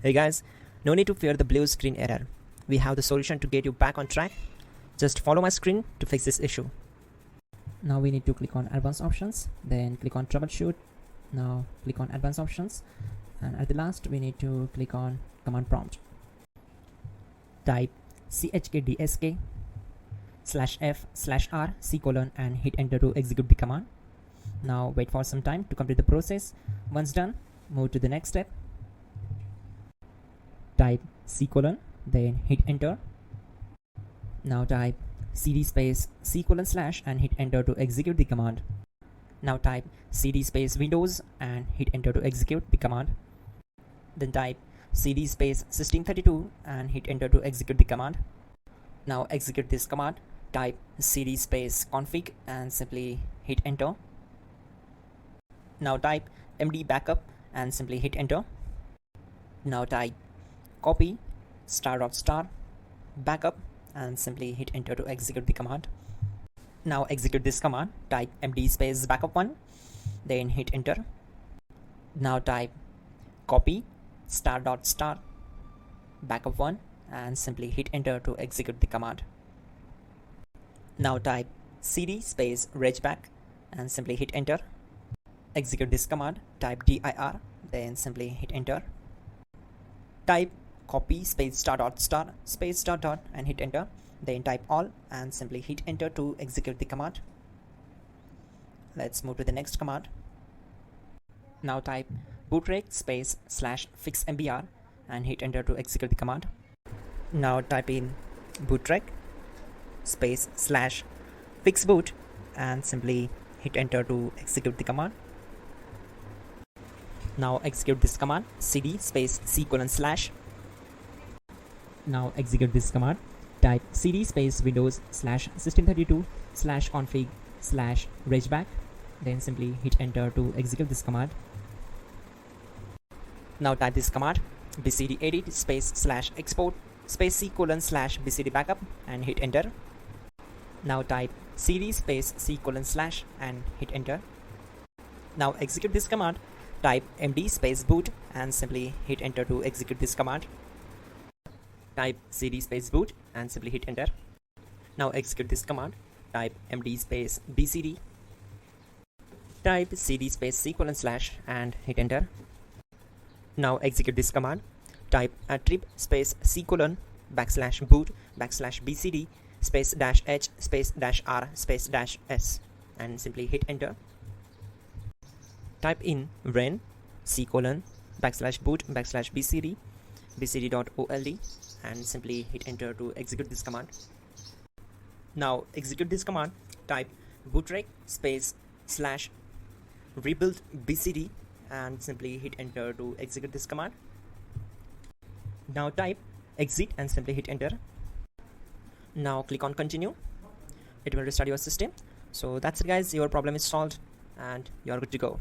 Hey guys, no need to fear the blue screen error. We have the solution to get you back on track. Just follow my screen to fix this issue. Now we need to click on advanced options, then click on troubleshoot. Now click on advanced options, and at the last we need to click on command prompt. Type chkdsk/f/r:" and hit enter to execute the command. Now wait for some time to complete the process. Once done, move to the next step. Type c:, then hit enter. Now type cd space c:/ and hit enter to execute the command. Now type cd space Windows and hit enter to execute the command. Then type cd space 1632 and hit enter to execute the command. Now execute this command. Type cd space config and simply hit enter. Now type md backup and simply hit enter. Now type copy **backup and simply hit enter to execute the command. Now execute this command. Type md space backup1, then hit enter. Now type copy **backup1 and simply hit enter to execute the command. Now type cd space regback and simply hit enter. Execute this command. Type dir, then simply hit enter. Type copy space *** space .. and hit enter. Then type all and simply hit enter to execute the command. Let's move to the next command. Now type bootrec space /fixmbr and hit enter to execute the command. Now type in bootrec space /fixboot and simply hit enter to execute the command. Now execute this command. cd space c:/. Now execute this command. Type cd space Windows /1632/config/regback, then simply hit enter to execute this command. Now type this command bcd edit space /export space c:/ bcd backup and hit enter. Now type cd space c:/ and hit enter. Now execute this command. Type md space boot and simply hit enter to execute this command. Type cd space boot and simply hit enter. Now execute this command. Type md space bcd. Type cd space c:/ and hit enter. Now execute this command. Type attrib space c:/ \boot \bcd space -h space -r space -s and simply hit enter. Type in ren c:/ \boot \bcd bcd.old and simply hit enter to execute this command. Now execute this command. Type bootrec space /rebuild bcd and simply hit enter to execute this command. Now type exit and simply hit enter. Now click on continue. It will restart your system. So that's it guys, your problem is solved and you are good to go.